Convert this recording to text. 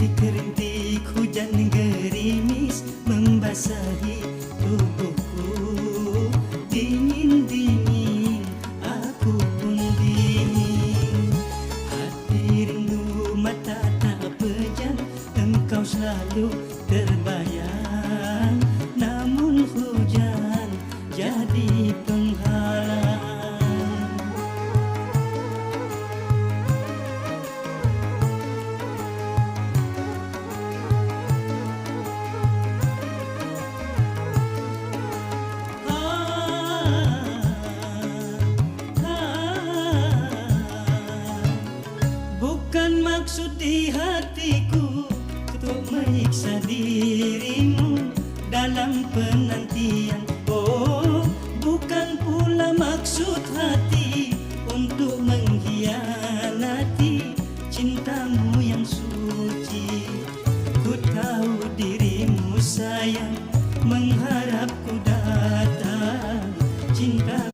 Rintik-rintik hujan gerimis membasahi tubuhku. Dingin-dingin, aku pun dingin. Hati rindu, mata tak pejam, engkau selalu terbayang. Namun hujan jadi penghalang. Bukan maksud di hatiku untuk menyiksa dirimu dalam penantian. Oh, bukan pula maksud hati untuk mengkhianati cintamu yang suci. Ku tahu dirimu sayang